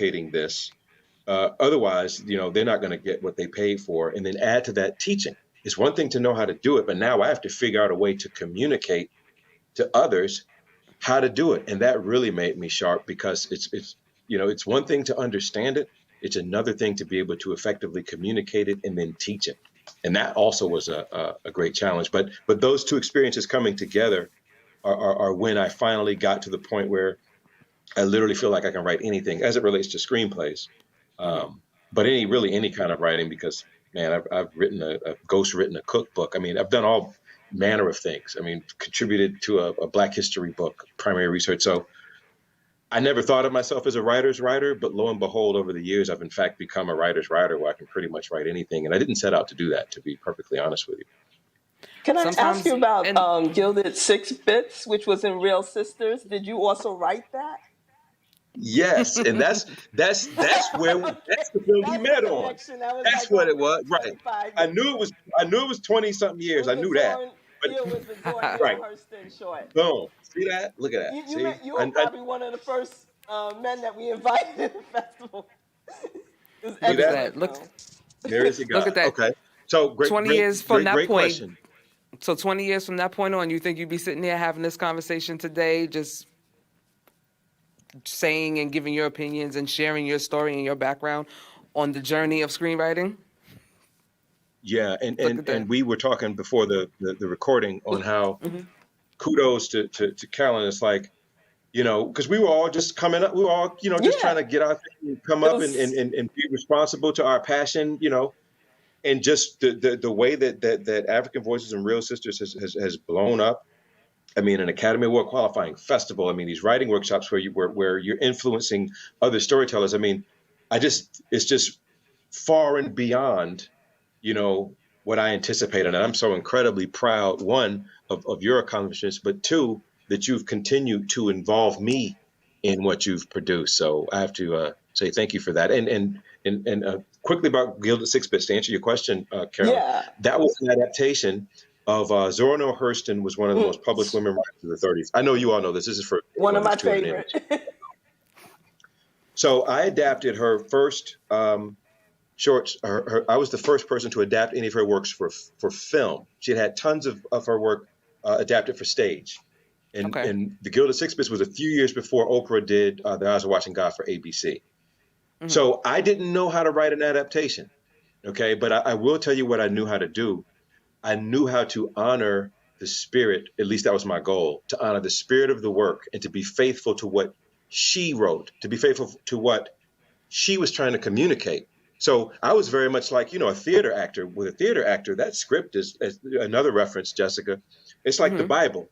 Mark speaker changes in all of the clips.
Speaker 1: communicating this. Otherwise, they're not going to get what they paid for. And then add to that teaching. It's one thing to know how to do it, but now I have to figure out a way to communicate to others how to do it. And that really made me sharp, because it's one thing to understand it. It's another thing to be able to effectively communicate it and then teach it. And that also was a great challenge. But those two experiences coming together are when I finally got to the point where I literally feel like I can write anything as it relates to screenplays. But any kind of writing, because man, I've written a cookbook. I mean, I've done all manner of things. I mean, contributed to a Black history book, primary research. So I never thought of myself as a writer's writer, but lo and behold, over the years, I've in fact become a writer's writer where I can pretty much write anything. And I didn't set out to do that, to be perfectly honest with you.
Speaker 2: Can I ask you about Gilded Six Bits, which was in Real Sisters? Did you also write that?
Speaker 1: Yes, and that's where that's the film we met on. That's what it was, right? I knew it was 20 something years. I knew that.
Speaker 2: But it was the Gordon Hurston short.
Speaker 1: Boom. See that? Look at that.
Speaker 2: You were probably one of the first men that we invited to the festival.
Speaker 3: Look at that.
Speaker 1: There is a guy.
Speaker 3: Look at that.
Speaker 1: Okay. So
Speaker 3: 20 years from that point.
Speaker 1: Question.
Speaker 3: So 20 years from that point on, you think you'd be sitting there having this conversation today, just saying and giving your opinions and sharing your story and your background on the journey of screenwriting?
Speaker 1: Yeah, and we were talking before the recording on how kudos to Carolyn. It's like, because we were all just coming up, we were all, just trying to get our thing, come up and be responsible to our passion, and just the way that African Voices and Real Sisters has blown up. I mean, an Academy Award qualifying festival. I mean, these writing workshops where you're influencing other storytellers. I mean, it's just far and beyond, what I anticipated. And I'm so incredibly proud, one, of your accomplishments, but two, that you've continued to involve me in what you've produced. So I have to say thank you for that. And quickly about Gilded Six Bits, to answer your question, Carol, that was an adaptation of Zora Neale Hurston, was one of the most published women writers of the 30s. I know you all know this. This is for
Speaker 2: one of my favorites.
Speaker 1: So I adapted her first shorts. I was the first person to adapt any of her works for film. She had tons of her work adapted for stage. And The Gilded Six Bits was a few years before Oprah did The Eyes of Watching God for ABC. So I didn't know how to write an adaptation, okay? But I will tell you what I knew how to do. I knew how to honor the spirit, at least that was my goal, to honor the spirit of the work and to be faithful to what she wrote, to be faithful to what she was trying to communicate. So I was very much like, a theater actor. With a theater actor, that script is another reference, Jessica. It's like the Bible,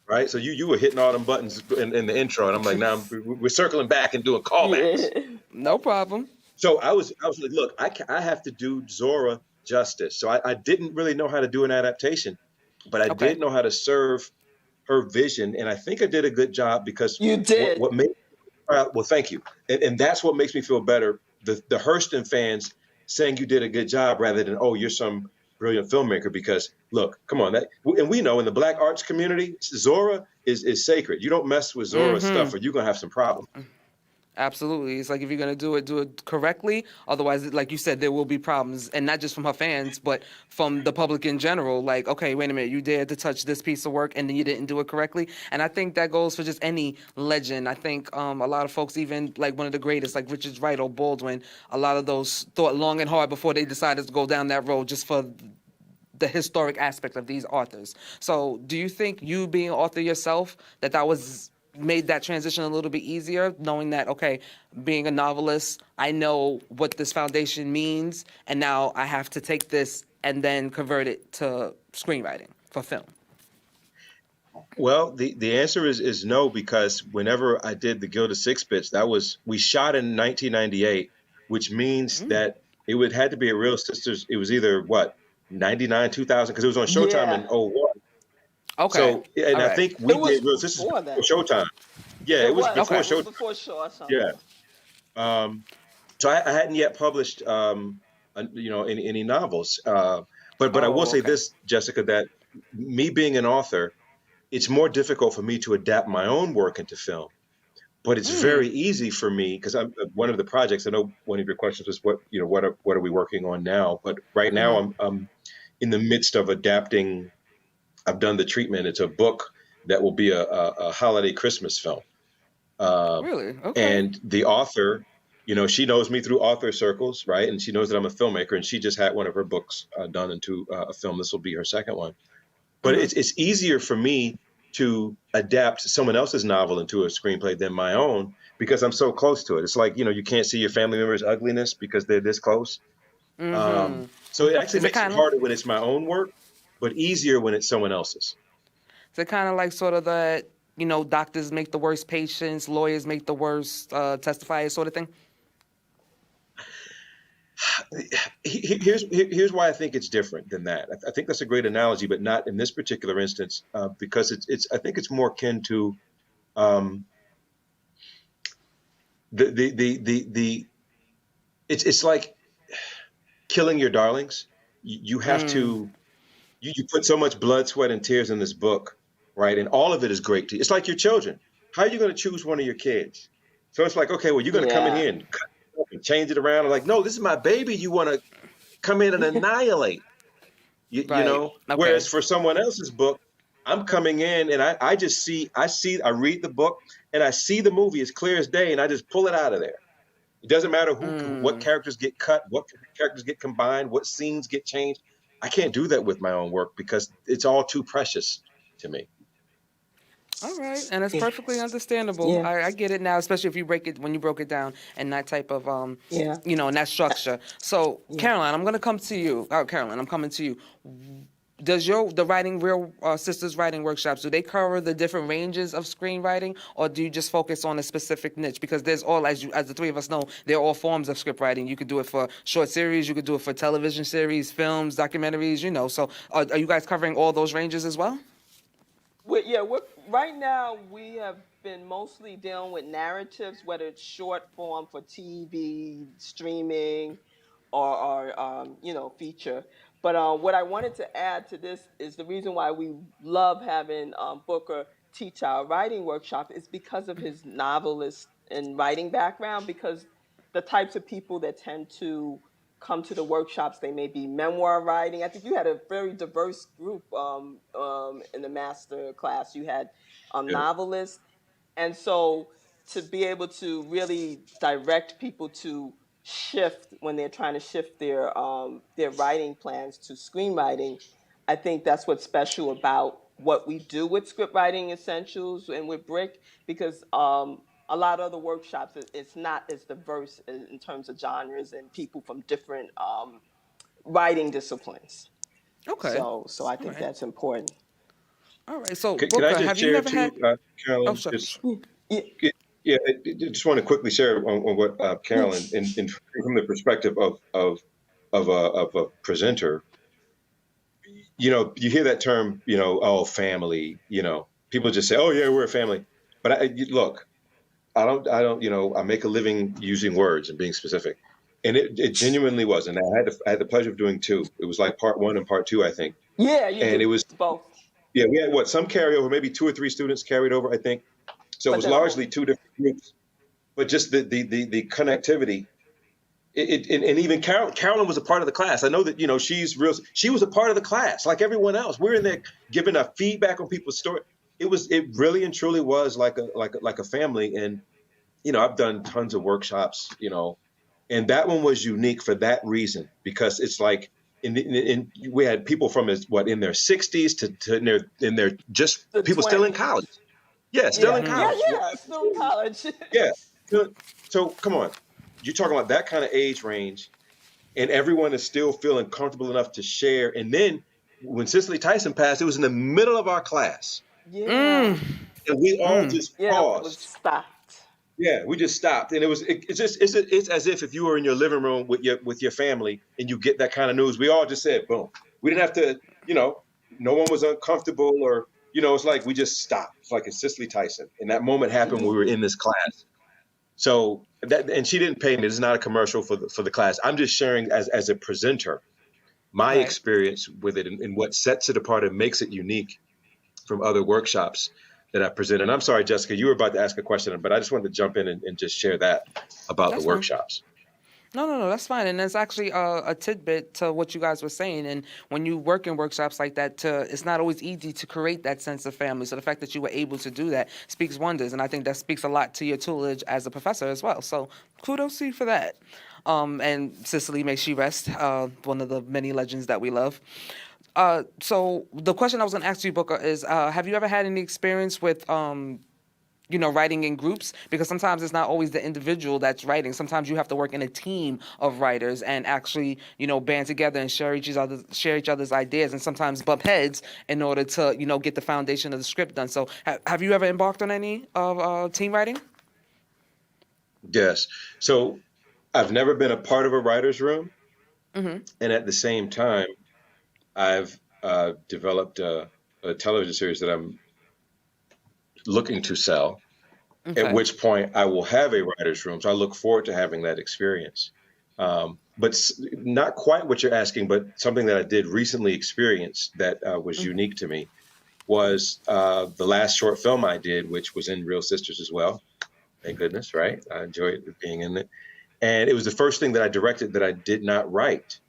Speaker 1: right? So you were hitting all them buttons in the intro, and I'm like, now we're circling back and doing callbacks.
Speaker 3: No problem.
Speaker 1: So I was like, look, I have to do Zora justice. So I didn't really know how to do an adaptation, but I did know how to serve her vision. And I think I did a good job, because
Speaker 2: you did.
Speaker 1: What made well, thank you. And that's what makes me feel better. The Hurston fans saying you did a good job rather than, oh, you're some brilliant filmmaker, because look, come on. And we know in the Black arts community, Zora is sacred. You don't mess with Zora stuff or you're going to have some problems.
Speaker 3: Absolutely. It's like, if you're going to do it correctly. Otherwise, like you said, there will be problems. And not just from her fans, but from the public in general. Like, okay, wait a minute, you dared to touch this piece of work and then you didn't do it correctly. And I think that goes for just any legend. I think a lot of folks, even like one of the greatest, like Richard Wright or Baldwin, a lot of those thought long and hard before they decided to go down that road, just for the historic aspect of these authors. So do you think, you being an author yourself, that was made that transition a little bit easier, knowing that, okay, being a novelist, I know what this foundation means, and now I have to take this and then convert it to screenwriting for film?
Speaker 1: Well, the answer is no, because whenever I did The Gilded Six Bits, we shot in 1998, which means that it had to be a Real Sisters. It was either 99, 2000, because it was on Showtime in 2001. Okay. So, and I think we did Real Sisters before Showtime. Yeah, it was before Showtime.
Speaker 2: It was before Shaw.
Speaker 1: Yeah. So I hadn't yet published, any novels. But I will say this, Jessica, that me being an author, it's more difficult for me to adapt my own work into film. but it's very easy for me because I'm one of the projects. I know one of your questions was what are we working on now? But right now I'm in the midst of adapting. I've done the treatment. It's a book that will be a holiday Christmas film.
Speaker 3: Really? Okay.
Speaker 1: And the author, she knows me through author circles, right? And she knows that I'm a filmmaker, and she just had one of her books done into a film. This will be her second one. But it's easier for me to adapt someone else's novel into a screenplay than my own because I'm so close to it. It's like, you can't see your family member's ugliness because they're this close. So it actually makes it harder when it's my own work, but easier when it's someone else's.
Speaker 3: Is it kind of like sort of that, doctors make the worst patients, lawyers make the worst testifiers sort of thing?
Speaker 1: Here's why I think it's different than that. I think that's a great analogy, but not in this particular instance, because I think it's more akin to it's like killing your darlings. You have to you put so much blood, sweat, and tears in this book, right? And all of it is great to you. It's like your children. How are you going to choose one of your kids? So it's like, okay, well, you're going to come in here and cut it up and change it around. I'm like, no, this is my baby. You want to come in and annihilate, you know? Okay. Whereas for someone else's book, I'm coming in and I read the book and I see the movie as clear as day and I just pull it out of there. It doesn't matter what characters get cut, what characters get combined, what scenes get changed. I can't do that with my own work because it's all too precious to me.
Speaker 3: All right, and it's perfectly understandable. Yeah. I get it now, especially if you when you broke it down in that type of, in that structure. So, Caroline, I'm going to come to you. Caroline, I'm coming to you. Does the writing, Real Sisters writing workshops, do they cover the different ranges of screenwriting, or do you just focus on a specific niche? Because there's all, as the three of us know, there are all forms of script writing. You could do it for short series, you could do it for television series, films, documentaries, So are you guys covering all those ranges as well?
Speaker 2: Right now we have been mostly dealing with narratives, whether it's short form for TV, streaming, or feature. But what I wanted to add to this is the reason why we love having Booker teach our writing workshop is because of his novelist and writing background, because the types of people that tend to come to the workshops, they may be memoir writing. I think you had a very diverse group in the master class. You had novelists. And so to be able to really direct people to shift when they're trying to shift their writing plans to screenwriting, I think that's what's special about what we do with Script Writing Essentials and with BRIC, because a lot of other workshops, it's not as diverse in terms of genres and people from different writing disclines.
Speaker 3: Okay.
Speaker 2: So I think that's important.
Speaker 3: All right. So,
Speaker 1: can
Speaker 3: Booker,
Speaker 1: I just
Speaker 3: have
Speaker 1: share
Speaker 3: you ever
Speaker 1: too,
Speaker 3: had?
Speaker 1: Carolyn? I just want to quickly share on what Carolyn, from the perspective of a presenter. You hear that term, family. People just say, "Oh yeah, we're a family." But look, I don't. I make a living using words and being specific, and it genuinely was. And I had the pleasure of doing two. It was like part one and part two, I think.
Speaker 2: Yeah,
Speaker 1: it was
Speaker 2: both.
Speaker 1: Yeah, we had some carryover, maybe 2 or 3 students carried over, I think. So it was largely 2 different groups, but just the connectivity. And even Carolyn was a part of the class. I know that she was a part of the class like everyone else. We're in there giving a feedback on people's story. It really and truly was like a family. And I've done tons of workshops, and that one was unique for that reason, because it's like we had people from in their 60s to in their just the people 20s. Still in college. Yeah, still in college.
Speaker 2: Yeah, still in college.
Speaker 1: Yeah. So come on. You're talking about that kind of age range, and everyone is still feeling comfortable enough to share. And then when Cicely Tyson passed, it was in the middle of our class.
Speaker 2: Yeah.
Speaker 1: And we all just paused.
Speaker 2: Stopped.
Speaker 1: Yeah, we just stopped. And it's as if you were in your living room with your family and you get that kind of news. We all just said, boom. We didn't have to, no one was uncomfortable or, it's like we just stopped. It's like a Cicely Tyson. And that moment happened when we were in this class. So and she didn't pay me. This is not a commercial for the class. I'm just sharing as a presenter my experience with it and what sets it apart and makes it unique from other workshops. that I presented. And I'm sorry, Jessica, you were about to ask a question, but I just wanted to jump in and just share that about
Speaker 3: That's
Speaker 1: the
Speaker 3: fine.
Speaker 1: workshops.
Speaker 3: No, that's fine. And that's actually a tidbit to what you guys were saying. And when you work in workshops like that, it's not always easy to create that sense of family. So the fact that you were able to do that speaks wonders. And I think that speaks a lot to your tutelage as a professor as well. So kudos to you for that. And Cicely, may she rest, one of the many legends that we love. So the question I was going to ask you, Booker, is have you ever had any experience with writing in groups? Because sometimes it's not always the individual that's writing. Sometimes you have to work in a team of writers and actually, band together and share each other's ideas, and sometimes bump heads in order to, get the foundation of the script done. So have you ever embarked on any of team writing?
Speaker 1: Yes. So I've never been a part of a writer's room.
Speaker 3: Mm-hmm.
Speaker 1: And at the same time, I've developed a television series that I'm looking to sell, at
Speaker 3: Okay.
Speaker 1: which point I will have a writer's room. So I look forward to having that experience. But not quite what you're asking, but something that I did recently experience that was unique to me was the last short film I did, which was in Real Sisters as well. Thank goodness, right? I enjoyed being in it. And it was the first thing that I directed that I did not write,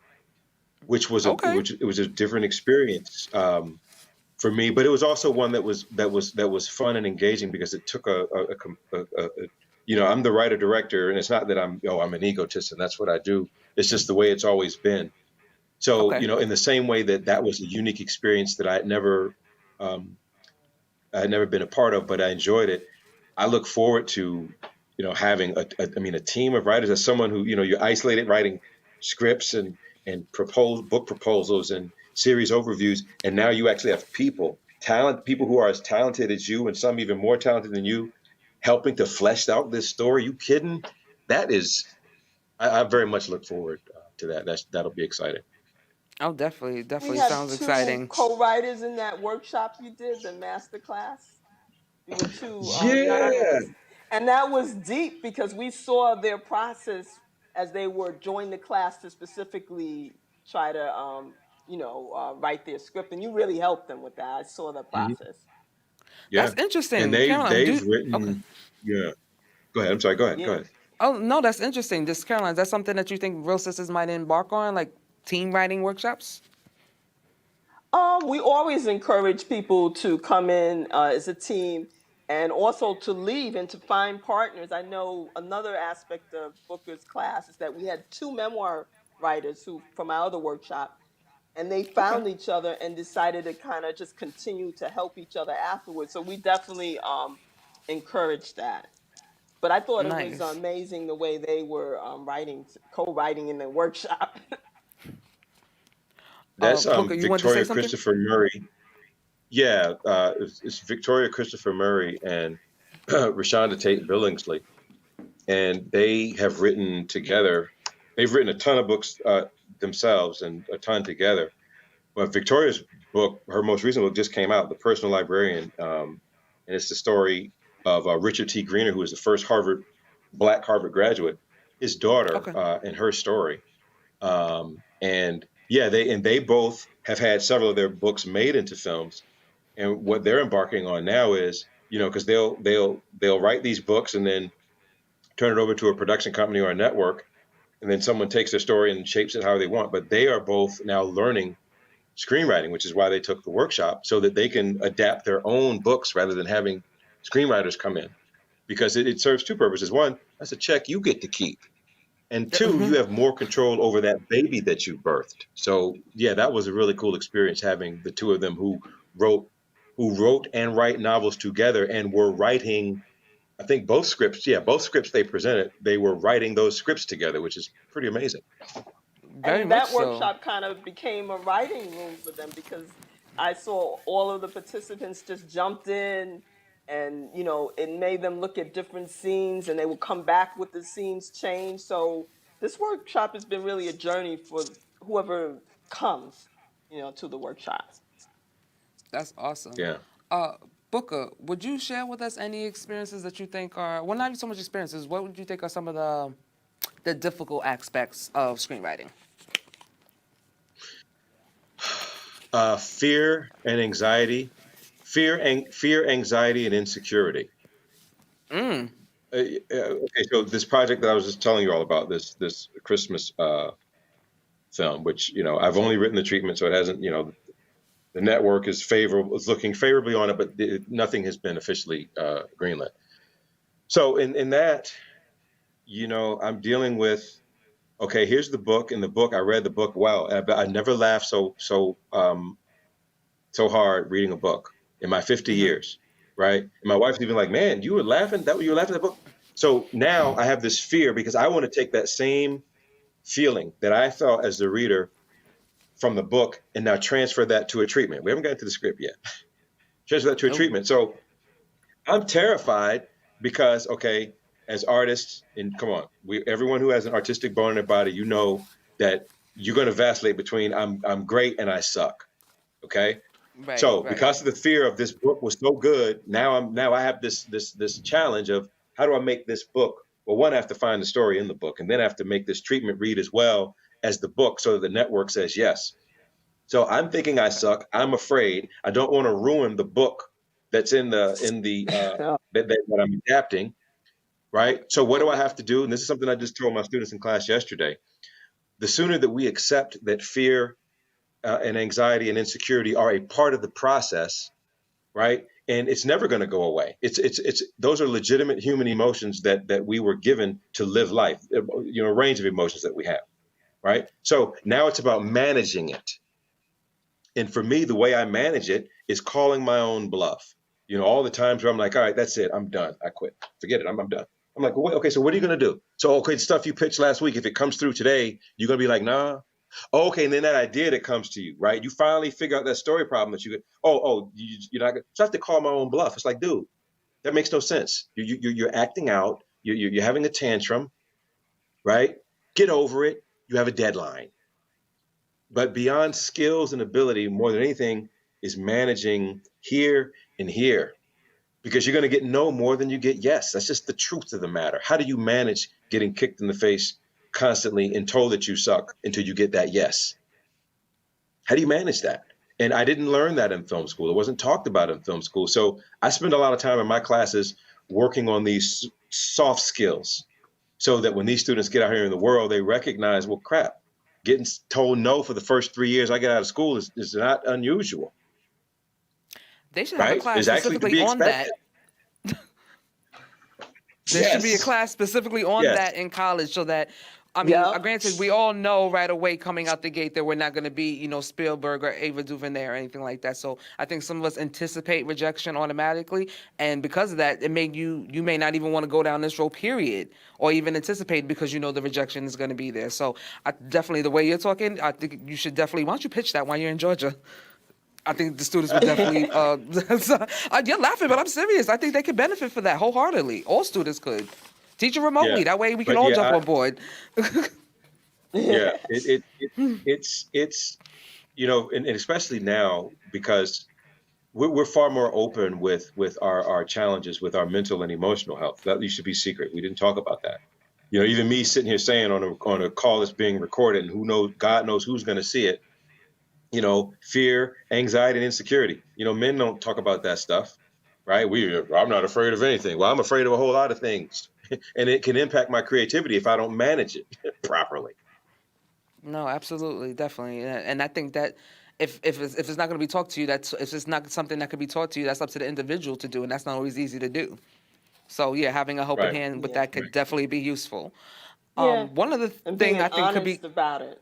Speaker 1: which was
Speaker 3: Okay.
Speaker 1: it was a different experience for me. But it was also one that was fun and engaging because it took I'm the writer director, and it's not that I'm an egotist and that's what I do. It's just the way it's always been. So
Speaker 3: Okay.
Speaker 1: in the same way that was a unique experience that um, I had never been a part of, but I enjoyed it. I look forward to having a team of writers. As someone who you're isolated writing scripts and book proposals and series overviews, and now you actually have people who are as talented as you and some even more talented than you, helping to flesh out this story. You kidding? That is, I very much look forward to that. That'll be exciting.
Speaker 3: Oh, definitely,
Speaker 2: We
Speaker 3: definitely
Speaker 2: had
Speaker 3: sounds
Speaker 2: two
Speaker 3: exciting.
Speaker 2: co-writers in that workshop you did, the master class. We were two
Speaker 1: Yeah.
Speaker 2: journalists. And that was deep because we saw their process as they were joining the class to specifically try to, write their script. And you really helped them with that. I saw the
Speaker 1: Mhm.
Speaker 2: process.
Speaker 1: Yeah.
Speaker 3: That's
Speaker 1: And
Speaker 3: interesting, Caroline.
Speaker 1: they've
Speaker 3: Okay.
Speaker 1: written. Yeah. Go ahead. I'm sorry. Go ahead. Go
Speaker 2: Yeah.
Speaker 1: ahead.
Speaker 3: Oh no, that's interesting. This Caroline, is that something that you think Real Sisters might embark on, like team writing workshops?
Speaker 2: We always encourage people to come in as a team and also to leave and to find partners. I know another aspect of Booker's class is that we had two memoir writers who from our other workshop, and they
Speaker 3: Okay.
Speaker 2: found each other and decided to kind of just continue to help each other afterwards. So we definitely encourage that. But I thought it was
Speaker 3: Nice.
Speaker 2: amazing the way they were co-writing in the workshop.
Speaker 1: That's
Speaker 3: Booker, you wanted to say
Speaker 1: Victoria
Speaker 3: something?
Speaker 1: Christopher Murray. Yeah, it's Victoria Christopher Murray and Rashonda Tate Billingsley, and they have written together. They've written a ton of books themselves and a ton together. But Victoria's book, her most recent book, just came out, The Personal Librarian, and it's the story of Richard T. Greener, who was the first Black Harvard graduate. His daughter
Speaker 3: Okay.
Speaker 1: and her story. And yeah, they both have had several of their books made into films. And what they're embarking on now is, because they'll write these books and then turn it over to a production company or a network, and then someone takes their story and shapes it how they want. But they are both now learning screenwriting, which is why they took the workshop, so that they can adapt their own books rather than having screenwriters come in, because it serves two purposes. One, that's a check you get to keep. And two, you have more control over that baby that you birthed. So yeah, that was a really cool experience having the two of them wrote who wrote and write novels together and were writing, I think both scripts they presented, they were writing those scripts together, which is pretty amazing.
Speaker 3: Very
Speaker 2: And
Speaker 3: much
Speaker 2: that
Speaker 3: so.
Speaker 2: workshop kind of became a writing room for them because I saw all of the participants just jumped in, and it made them look at different scenes and they would come back with the scenes changed. So this workshop has been really a journey for whoever comes to the workshop.
Speaker 3: That's awesome.
Speaker 1: Yeah.
Speaker 3: Uh, Booker, would you share with us any experiences that you think are, well, not even so much experiences, what would you think are some of the difficult aspects of screenwriting?
Speaker 1: Fear and anxiety fear, anxiety, and insecurity. Okay, so this project that I was just telling you all about, this Christmas film, which I've only written the treatment, so it hasn't. The network is looking favorably on it, but nothing has been officially greenlit. So in that, I'm dealing with, okay, here's the book. In the book, I read the book. Wow, I never laughed so hard reading a book in my 50 years, right? And my wife's even like, man, you were laughing at the book. So now I have this fear because I want to take that same feeling that I felt as the reader from the book and now transfer that to a treatment. We haven't gotten to the script yet. Transfer that to a treatment. So I'm terrified because, okay, as artists, and come on, everyone who has an artistic bone in their body, that you're going to vacillate between I'm great and I suck. Okay.
Speaker 3: Right,
Speaker 1: So
Speaker 3: right.
Speaker 1: because of the fear of this book was so good, now I have this challenge of how do I make this book? Well, one, I have to find the story in the book, and then I have to make this treatment read as well as the book so that the network says yes. So I'm thinking I suck. I'm afraid. I don't want to ruin the book that's in the that I'm adapting, right? So what do I have to do? And this is something I just told my students in class yesterday. The sooner that we accept that fear and anxiety and insecurity are a part of the process, right? And it's never going to go away. It's those are legitimate human emotions that we were given to live life. A range of emotions that we have, right? So now it's about managing it. And for me, the way I manage it is calling my own bluff. All the times where I'm like, all right, that's it. I'm done. I quit. Forget it. I'm done. I'm like, well, okay, so what are you going to do? So, okay, the stuff you pitched last week, if it comes through today, you're going to be like, nah. Oh, okay, and then that idea that comes to you, right? You finally figure out that story problem that you're not going to. So I have to call my own bluff. It's like, dude, that makes no sense. You're acting out. You're having a tantrum, right? Get over it. You have a deadline. But beyond skills and ability, more than anything, is managing here and here. Because you're going to get no more than you get yes. That's just the truth of the matter. How do you manage getting kicked in the face constantly and told that you suck until you get that yes? How do you manage that? And I didn't learn that in film school. It wasn't talked about in film school. So I spend a lot of time in my classes working on these soft skills so that when these students get out here in the world, they recognize, well, crap, getting told no for the first 3 years I get out of school is not unusual.
Speaker 3: They should have a class specifically on that. There should be a class specifically on that in college so that, granted, we all know right away coming out the gate that we're not going to be, Spielberg or Ava DuVernay or anything like that. So I think some of us anticipate rejection automatically. And because of that, you may not even want to go down this road, period, or even anticipate because the rejection is going to be there. So definitely the way you're talking, I think you should definitely, why don't you pitch that while you're in Georgia? I think the students would definitely, you're laughing, but I'm serious. I think they could benefit from that wholeheartedly. All students could. Teach it remotely. That way we can all jump on board.
Speaker 1: It's and especially now because we're far more open with our challenges with our mental and emotional health. That used to be secret. We didn't talk about that. Even me sitting here saying on a call that's being recorded, and God knows who's going to see it. Fear, anxiety, and insecurity. Men don't talk about that stuff, right? I'm not afraid of anything. Well, I'm afraid of a whole lot of things, and it can impact my creativity if I don't manage it properly.
Speaker 3: No, absolutely, definitely, and I think that if it's not going to be taught to you, if it's not something that could be taught to you, that's up to the individual to do, and that's not always easy to do. So yeah, having a helping hand with that could definitely be useful. One other thing I think could be
Speaker 2: about it.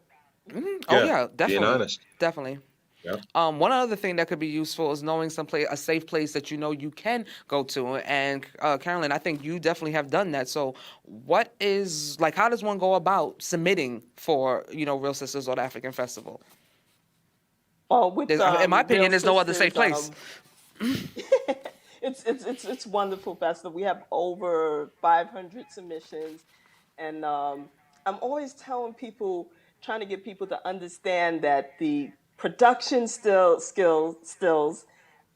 Speaker 3: Oh yeah, definitely.
Speaker 1: Being honest.
Speaker 3: Definitely.
Speaker 1: Yeah.
Speaker 3: One other thing that could be useful is knowing a safe place that you can go to. And Carolyn, I think you definitely have done that. So how does one go about submitting for, Real Sisters or the African Festival? In my opinion, there's no other safe place.
Speaker 2: It's wonderful festival. We have over 500 submissions, and I'm always trying to get people to understand that the production stills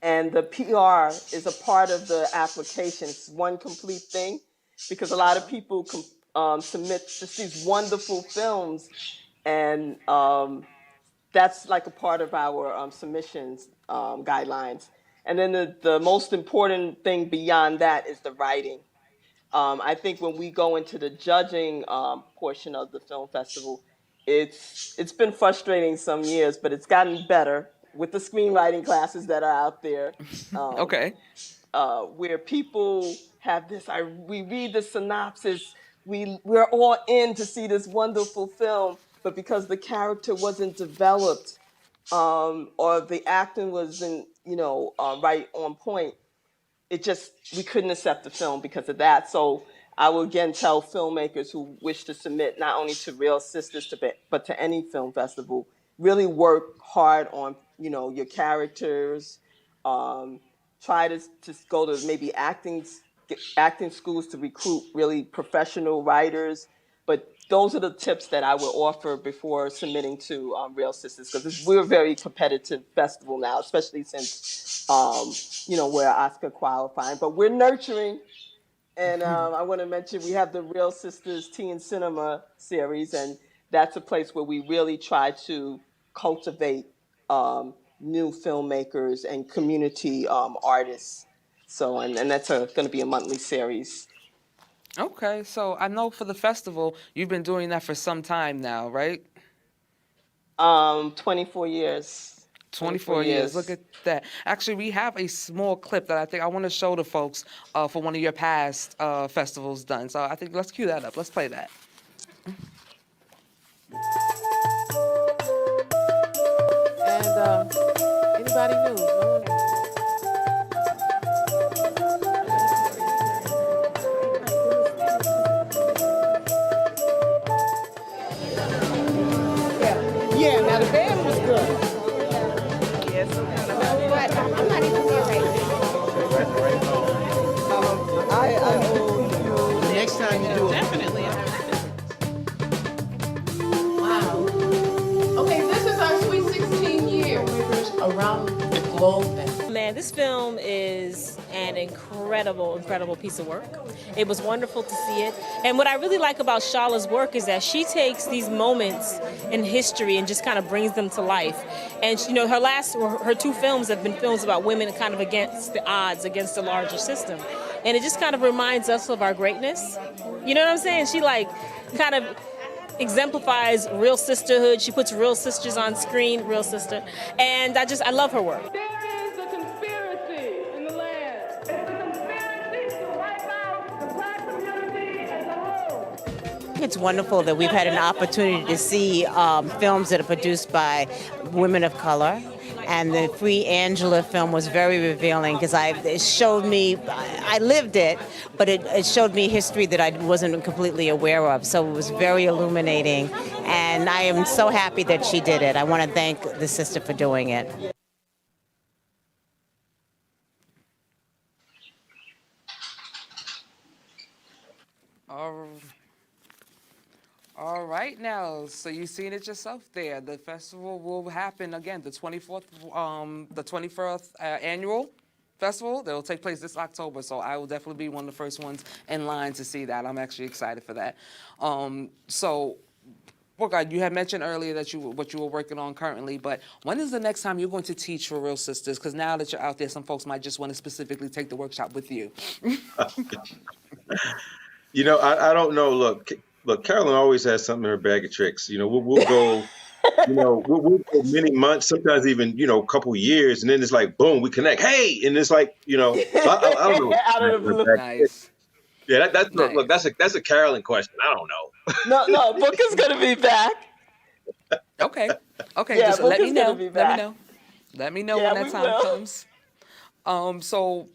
Speaker 2: and the PR is a part of the application. It's one complete thing because a lot of people submit just these wonderful films, and that's like a part of our submissions guidelines. And then the most important thing beyond that is the writing. I think when we go into the judging portion of the film festival, it's been frustrating some years, but it's gotten better with the screenwriting classes that are out there.
Speaker 3: Okay.
Speaker 2: Where people have this, we read the synopsis, we're all in to see this wonderful film, but because the character wasn't developed, or the acting wasn't, right on point, we couldn't accept the film because of that. So I will again tell filmmakers who wish to submit not only to Real Sisters but to any film festival, really work hard on your characters. Try to go to maybe acting schools to recruit really professional writers. But those are the tips that I would offer before submitting to Real Sisters, because we're a very competitive festival now, especially since we're Oscar qualifying. But we're nurturing, and I want to mention we have the Real Sisters Teen Cinema series, and that's a place where we really try to cultivate new filmmakers and community artists. So, and that's going to be a monthly series.
Speaker 3: Okay, so I know for the festival, you've been doing that for some time now, right?
Speaker 2: 24 years.
Speaker 3: 24 years. Look at that. Actually, we have a small clip that I think I want to show the folks for one of your past festivals done. So I think let's cue that up. Let's play that.
Speaker 4: And anybody new? No one knew. Yeah, now the band was good.
Speaker 2: Yes.
Speaker 4: I'm not even there right now.
Speaker 2: I owe you.
Speaker 5: Next time you do it.
Speaker 4: Definitely. Wow. Okay, this is our Sweet 16 year. Around the globe.
Speaker 6: Man, this film is an incredible piece of work. It was wonderful to see it. And what I really like about Shala's work is that she takes these moments in history and just kind of brings them to life. And her two films have been films about women kind of against the odds, against the larger system. And it just kind of reminds us of our greatness. You know what I'm saying? She kind of exemplifies real sisterhood. She puts real sisters on screen, real sister. And I love her work.
Speaker 7: It's wonderful that we've had an opportunity to see films that are produced by women of color. And the Free Angela film was very revealing because it showed me, I lived it, but it showed me history that I wasn't completely aware of. So it was very illuminating. And I am so happy that she did it. I want to thank the sister for doing it.
Speaker 3: All right now, so you've seen it yourself there. The festival will happen again, the 21st annual festival. That will take place this October, so I will definitely be one of the first ones in line to see that. I'm actually excited for that. So, God, you had mentioned earlier that what you were working on currently, but when is the next time you're going to teach for Real Sisters? Because now that you're out there, some folks might just want to specifically take the workshop with you.
Speaker 1: I don't know. Look, Carolyn always has something in her bag of tricks. We'll go, we'll go many months, sometimes even, a couple years, and then it's like, boom, we connect. Hey, and it's like, I don't know.
Speaker 2: Out of the blue.
Speaker 3: Nice.
Speaker 1: Yeah, that's
Speaker 3: Nice.
Speaker 1: Look, that's a Carolyn question. I don't know.
Speaker 2: No, Book is gonna be back.
Speaker 3: Okay.
Speaker 2: Yeah,
Speaker 3: just
Speaker 2: Book
Speaker 3: let
Speaker 2: is
Speaker 3: me know.
Speaker 2: gonna be back.
Speaker 3: Let me know
Speaker 2: Yeah,
Speaker 3: when
Speaker 2: we
Speaker 3: that time
Speaker 2: will.
Speaker 3: comes. So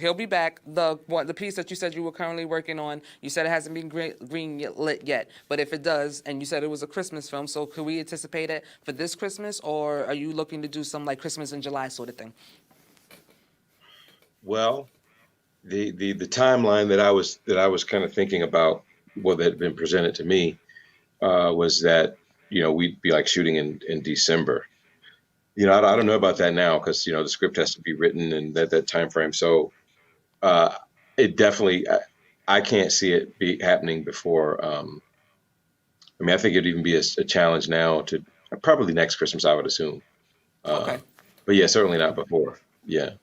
Speaker 3: he'll be back. The piece that you said you were currently working on, you said it hasn't been green lit yet, but if it does, and you said it was a Christmas film, so could we anticipate it for this Christmas, or are you looking to do some like Christmas in July sort of thing?
Speaker 1: Well, the timeline that I was kind of thinking about, that had been presented to me, was that we'd be like shooting in December. I don't know about that now because the script has to be written and that time frame. So it definitely, I can't see it be happening before. I think it'd even be a challenge now to probably next Christmas, I would assume.
Speaker 3: Okay.
Speaker 1: But yeah, certainly not before. Yeah.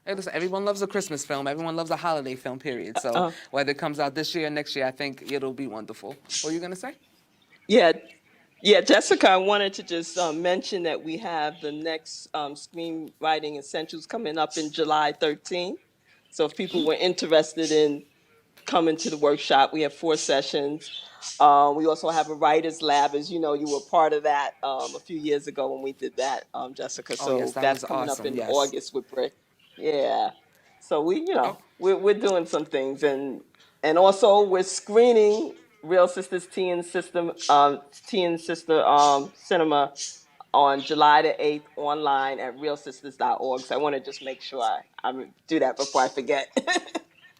Speaker 3: Hey, listen, everyone loves a Christmas film. Everyone loves a holiday film, period. So whether it comes out this year or next year, I think it'll be wonderful. What were you going to say?
Speaker 2: Yeah, yeah, Jessica, I wanted to just mention that we have the next Screenwriting Essentials coming up in July 13th. So if people were interested in coming to the workshop, we have 4 sessions. We also have a writer's lab. As you know, you were part of that a few years ago when we did that, Jessica.
Speaker 3: Oh, yes,
Speaker 2: So
Speaker 3: that
Speaker 2: that's
Speaker 3: was
Speaker 2: coming up
Speaker 3: awesome.
Speaker 2: in
Speaker 3: Yes.
Speaker 2: August with BRIC. Yeah. So
Speaker 3: Oh,
Speaker 2: we're doing some things, and also we're screening Real Sisters Tea and Sister Cinema on July the 8th online at realsisters.org. So I want to just make sure I do that before I forget.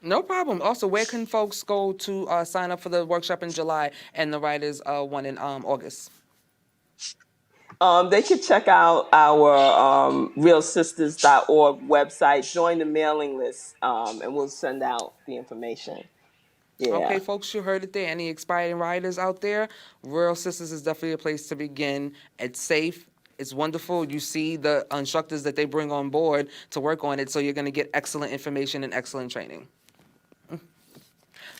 Speaker 3: no problem. Also, where can folks go to sign up for the workshop in July and the writers one in August?
Speaker 2: They could check out our realsisters.org website, join the mailing list, and we'll send out the information.
Speaker 3: Okay,
Speaker 2: Yeah.
Speaker 3: folks, you heard it there. Any aspiring writers out there? Rural Sisters is definitely a place to begin. It's safe. It's wonderful. You see the instructors that they bring on board to work on it, so you're going to get excellent information and excellent training.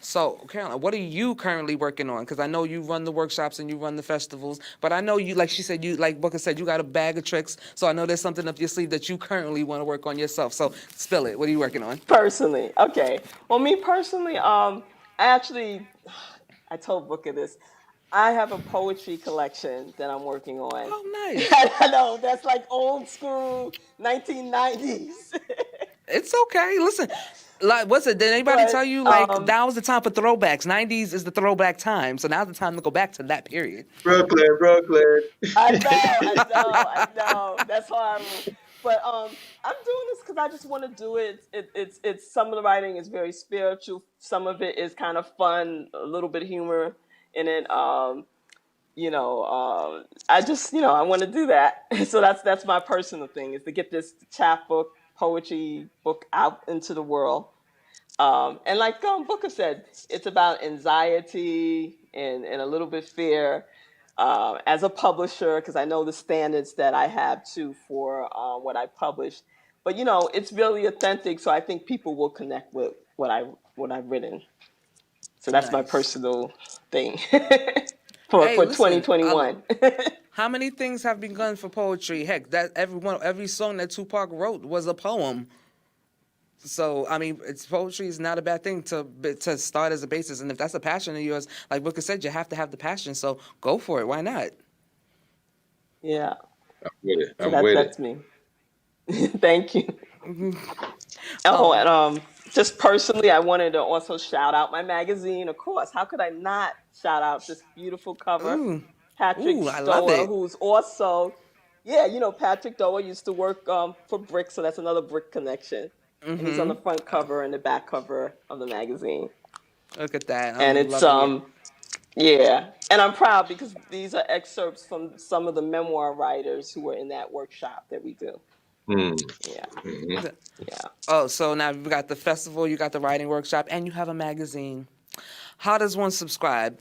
Speaker 3: So, Caroline, what are you currently working on? Because I know you run the workshops and you run the festivals, but I know you, like she said, you, like Booker said, you got a bag of tricks. So I know there's something up your sleeve that you currently want to work on yourself. So spill it. What are you working on?
Speaker 2: Personally, okay. Well, me personally, I told Booker this. I have a poetry collection that I'm working on.
Speaker 3: Oh, nice.
Speaker 2: I know that's like old school 1990s.
Speaker 3: It's okay. Listen, like, what's it? Did anybody
Speaker 2: But
Speaker 3: tell you now is the time for throwbacks? 90s is the throwback time, so now's the time to go back to that period.
Speaker 1: Brooklyn.
Speaker 2: I know. That's horrible. But I'm doing this because I just want to do it. It's some of the writing is very spiritual. Some of it is kind of fun, a little bit of humor in it. I just I want to do that. So that's my personal thing, is to get this chapbook poetry book out into the world. And like Booker said, it's about anxiety and a little bit fear. As a publisher, because I know the standards that I have too for what I publish, but it's really authentic. So I think people will connect with what I've written. So that's my
Speaker 3: Nice.
Speaker 2: personal thing for
Speaker 3: Hey, listen,
Speaker 2: 2021.
Speaker 3: how many things have been done for poetry? Heck, that every song that Tupac wrote was a poem. So, I mean, poetry is not a bad thing to start as a basis. And if that's a passion of yours, like Booker said, you have to have the passion. So go for it. Why not?
Speaker 2: Yeah.
Speaker 1: I'm with it.
Speaker 2: So
Speaker 1: I'm with
Speaker 2: that's
Speaker 1: it.
Speaker 2: me. Thank you. Oh, and just personally, I wanted to also shout out my magazine, of course. How could I not shout out this beautiful cover?
Speaker 3: Ooh,
Speaker 2: Patrick
Speaker 3: ooh, I love
Speaker 2: Stower,
Speaker 3: it.
Speaker 2: who's also, Patrick Stower used to work for BRIC, so that's another BRIC connection. And he's on the front cover and the back cover of the magazine.
Speaker 3: Look at that.
Speaker 2: And
Speaker 3: I'm
Speaker 2: it's
Speaker 3: loving it.
Speaker 2: and I'm proud because these are excerpts from some of the memoir writers who were in that workshop that we do. Yeah.
Speaker 1: Mm-hmm.
Speaker 2: Yeah.
Speaker 3: Oh, so now you got the festival, you got the writing workshop, and you have a magazine. How does one subscribe?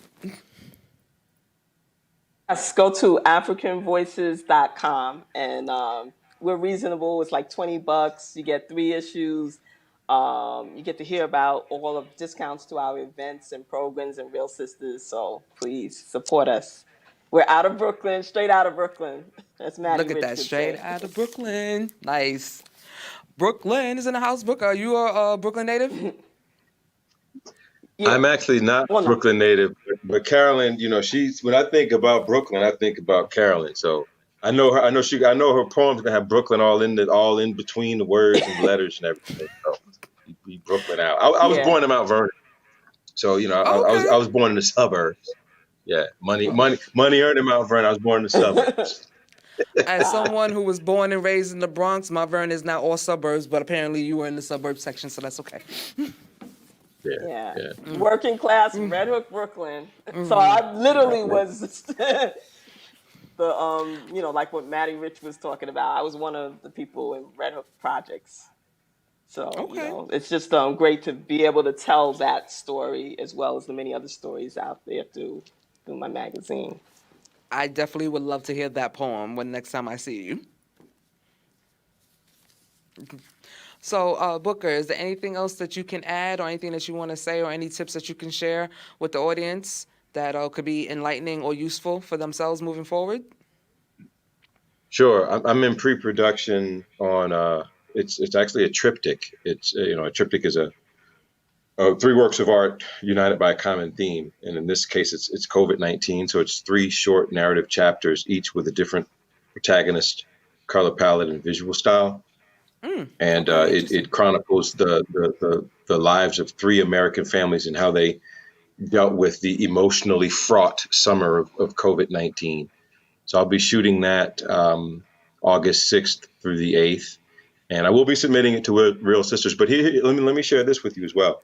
Speaker 2: Yes, go to africanvoices.com, and we're reasonable. It's like $20. You get 3 issues. You get to hear about all of discounts to our events and programs and Real Sisters. So please support us. We're out of Brooklyn, straight out of Brooklyn. That's Maddie
Speaker 3: Look at
Speaker 2: Rich
Speaker 3: that,
Speaker 2: would
Speaker 3: straight
Speaker 2: say.
Speaker 3: out of Brooklyn. Nice. Brooklyn is in the house. Brooke, are you a Brooklyn native?
Speaker 2: Yeah.
Speaker 1: I'm actually not
Speaker 2: Well, no.
Speaker 1: Brooklyn native, but Carolyn, she's, when I think about Brooklyn, I think about Carolyn. So I know her. I know her poems that have Brooklyn all in between the words and letters and everything. So we Brooklyn out. I was
Speaker 2: Yeah.
Speaker 1: born in Mount Vernon, so
Speaker 3: Okay.
Speaker 1: I was born in the suburbs. Yeah, money earned in Mount Vernon. I was born in the suburbs.
Speaker 3: As someone who was born and raised in the Bronx, Mount Vernon is now all suburbs, but apparently you were in the suburb section, so that's okay.
Speaker 2: Yeah. Working class, Red Hook, Brooklyn. So I literally was the like what Maddie Rich was talking about. I was one of the people in Red Hook projects. So,
Speaker 3: Okay.
Speaker 2: it's just great to be able to tell that story as well as the many other stories out there through my magazine.
Speaker 3: I definitely would love to hear that poem when next time I see you. So, Booker, is there anything else that you can add or anything that you want to say or any tips that you can share with the audience that could be enlightening or useful for themselves moving forward?
Speaker 1: Sure. I'm in pre-production on it's actually a triptych. It's a triptych is a three works of art united by a common theme, and in this case, it's COVID-19. So it's three short narrative chapters, each with a different protagonist, color palette, and visual style. And
Speaker 3: Okay,
Speaker 1: it
Speaker 3: interesting.
Speaker 1: chronicles the lives of three American families and how they dealt with the emotionally fraught summer of COVID-19. So I'll be shooting that August 6th through the 8th, and I will be submitting it to Real Sisters. But here, let me share this with you as well,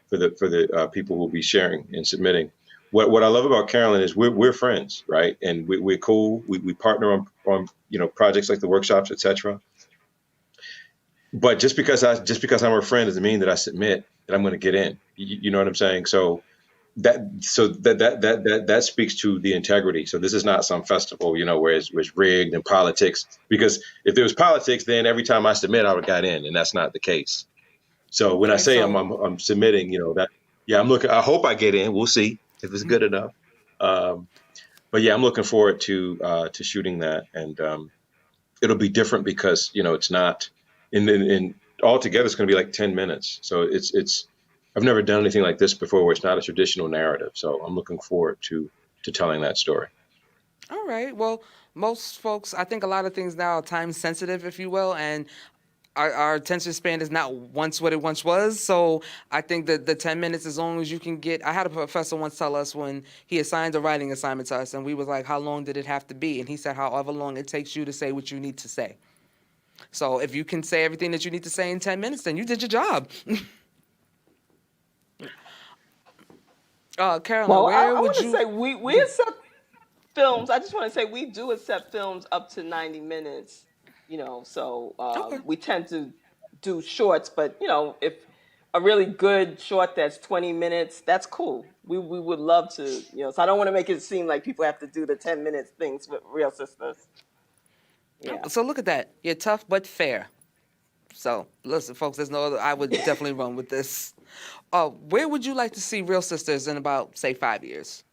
Speaker 1: for the people who will be sharing and submitting. What I love about Carolyn is we're friends, right? And we're cool. We partner on projects like the workshops, etc. But just because I'm her friend doesn't mean that I submit that I'm going to get in. You know what I'm saying? So that speaks to the integrity. So this is not some festival, where it's rigged and politics. Because if there was politics, then every time I submit, I would have got in, and that's not the case. So when I
Speaker 3: Okay,
Speaker 1: say
Speaker 3: so
Speaker 1: I'm submitting, that yeah, I'm looking. I hope I get in. We'll see if it's good enough. Um, but yeah, I'm looking forward to shooting that, and it'll be different because it's not in altogether. It's going to be like 10 minutes. So it's I've never done anything like this before, where it's not a traditional narrative. So I'm looking forward to telling that story.
Speaker 3: all right. Well, most folks, I think a lot of things now are time sensitive, if you will, and our attention span is not once what it once was. So I think that the 10 minutes, as long as you can get, I had a professor once tell us when he assigned a writing assignment to us, and we was like, how long did it have to be? And he said, however long it takes you to say what you need to say. So if you can say everything that you need to say in 10 minutes, then you did your job. Carolyn,
Speaker 2: Well,
Speaker 3: where
Speaker 2: I
Speaker 3: would
Speaker 2: want to
Speaker 3: you?
Speaker 2: say we accept films. I just want to say we do accept films up to 90 minutes. So
Speaker 3: Okay.
Speaker 2: we tend to do shorts, but if a really good short that's 20 minutes, that's cool. We would love to. So I don't want to make it seem like people have to do the 10 minutes things with Real Sisters. Yeah.
Speaker 3: So look at that. You're tough but fair. So listen, folks, there's no other. I would definitely run with this. Where would you like to see Real Sisters in about, say, 5 years?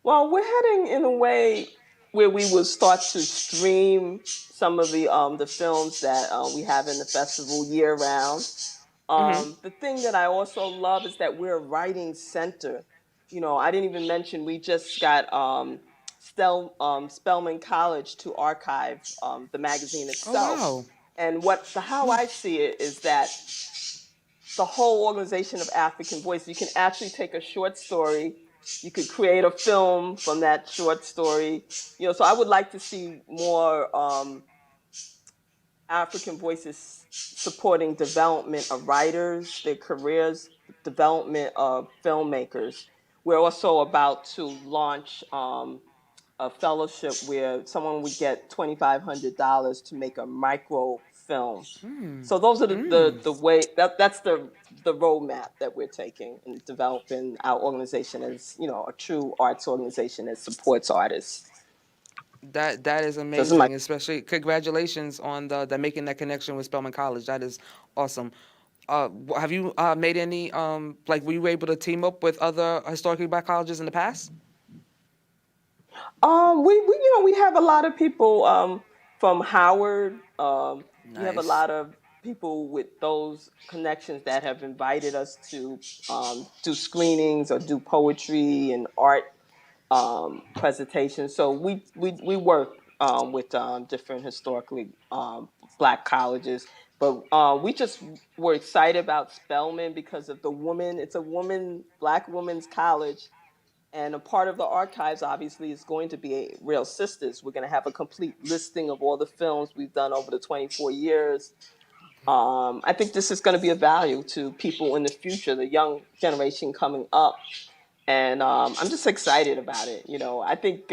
Speaker 2: Well, we're heading in a way where we will start to stream some of the films that we have in the festival year round.
Speaker 3: Mm-hmm.
Speaker 2: The thing that I also love is that we're a writing center. I didn't even mention we just got Spelman College to archive the magazine
Speaker 3: Oh
Speaker 2: itself.
Speaker 3: wow.
Speaker 2: And how I see it is that the whole organization of African Voice, you can actually take a short story, you could create a film from that short story. So I would like to see more African voices supporting development of writers, their careers, development of filmmakers. We're also about to launch a fellowship where someone would get $2,500 to make a micro film. So those are the way that's the roadmap that we're taking in developing our organization as a true arts organization that supports artists.
Speaker 3: That is
Speaker 2: So this is my
Speaker 3: amazing. Especially congratulations on the making that connection with Spelman College. That is awesome. Have you made any like were you able to team up with other historically black colleges in the past?
Speaker 2: we have a lot of people from Howard. We have a
Speaker 3: Nice.
Speaker 2: lot of people with those connections that have invited us to do screenings or do poetry and art presentations. So we work with different historically black colleges. But we just were excited about Spelman because of the woman. It's a black women's college, and a part of the archives, obviously, is going to be Real Sisters. We're going to have a complete listing of all the films we've done over the 24 years. I think this is going to be of value to people in the future, the young generation coming up. And I'm just excited about it. I think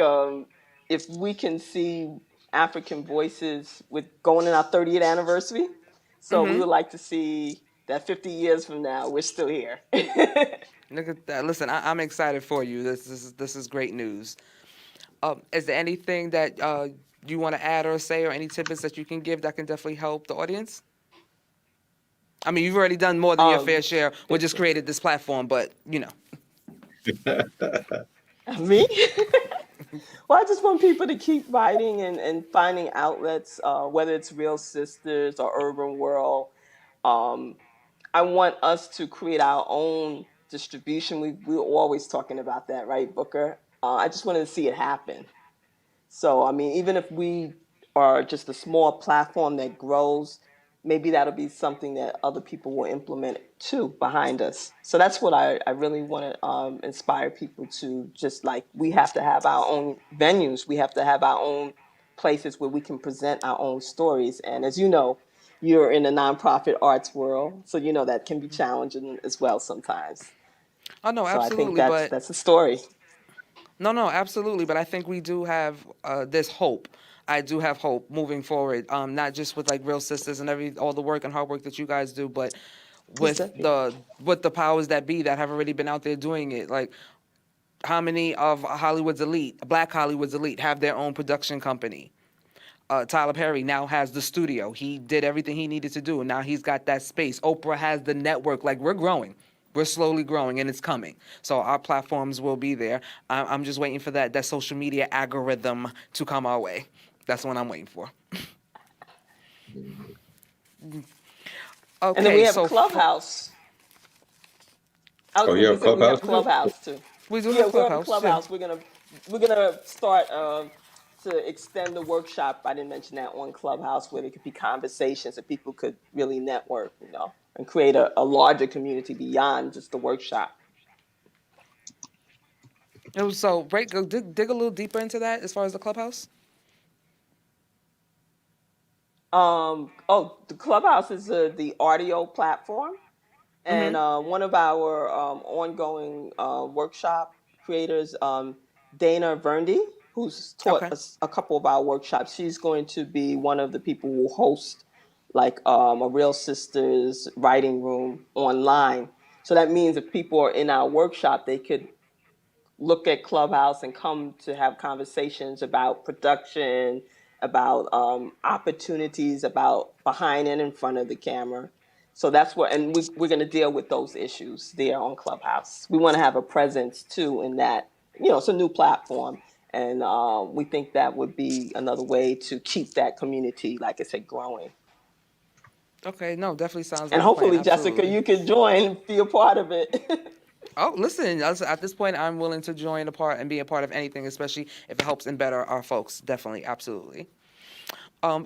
Speaker 2: if we can see African voices with going in our 30th anniversary, so we
Speaker 3: Mm-hmm.
Speaker 2: would like to see that 50 years from now, we're still here.
Speaker 3: Look at that. Listen, I'm excited for you. This is great news. Is there anything that you want to add or say, or any tidbits that you can give that can definitely help the audience? I mean, you've already done more than your fair share. We
Speaker 2: Thank
Speaker 3: just
Speaker 2: you.
Speaker 3: created this platform, but
Speaker 2: Me? Well, I just want people to keep writing and finding outlets, whether it's Real Sisters or Urban World. Um, I want us to create our own distribution. We're always talking about that, right, Booker? I just wanted to see it happen. So, I mean, even if we are just a small platform that grows, maybe that'll be something that other people will implement too behind us. So that's what I really want to inspire people to, just like we have to have our own venues. We have to have our own places where we can present our own stories. And as you know, you're in the nonprofit arts world, so you know that can be challenging as well sometimes.
Speaker 3: oh no,
Speaker 2: So I think
Speaker 3: absolutely.
Speaker 2: that's
Speaker 3: But
Speaker 2: that's a story.
Speaker 3: no, absolutely. But I think we do have this hope. I do have hope moving forward. Not just with like Real Sisters and all the work and hard work that you guys do, but with the powers that be that have already been out there doing it. Like, how many of Hollywood's elite, Black Hollywood's elite, have their own production company? Tyler Perry now has the studio. He did everything he needed to do, and now he's got that space. Oprah has the network. Like, we're growing. We're slowly growing, and it's coming. So our platforms will be there. I'm just waiting for that social media algorithm to come our way. That's what I'm waiting for.
Speaker 2: And then we
Speaker 3: Okay,
Speaker 2: have
Speaker 3: so
Speaker 2: Clubhouse. I was
Speaker 1: Oh,
Speaker 2: going
Speaker 1: yeah,
Speaker 2: to say we have
Speaker 1: Clubhouse.
Speaker 2: Clubhouse too.
Speaker 3: we do
Speaker 2: Yeah,
Speaker 3: have
Speaker 2: we're on
Speaker 3: Clubhouse. Yeah.
Speaker 2: Clubhouse. We're gonna start to extend the workshop. I didn't mention that on Clubhouse, where there could be conversations that people could really network, and create a larger community beyond just the workshop.
Speaker 3: So, Ray, go dig a little deeper into that as far as the Clubhouse.
Speaker 2: The Clubhouse is the audio platform, and one of our ongoing workshop creators, Dana Verndy, who's taught
Speaker 3: Okay.
Speaker 2: us a couple of our workshops. She's going to be one of the people who will host like a Real Sisters writing room online. So that means if people are in our workshop, they could look at Clubhouse and come to have conversations about production, about opportunities, about behind and in front of the camera. So that's what, and we're going to deal with those issues there on Clubhouse. We want to have a presence too in that. It's a new platform, and we think that would be another way to keep that community, like I said, growing.
Speaker 3: Okay, no, definitely sounds
Speaker 2: And
Speaker 3: like a plan.
Speaker 2: hopefully, Jessica,
Speaker 3: Absolutely.
Speaker 2: you can join and be a part of it.
Speaker 3: Oh, listen, at this point, I'm willing to join a part and be a part of anything, especially if it helps and better our folks. Definitely, absolutely.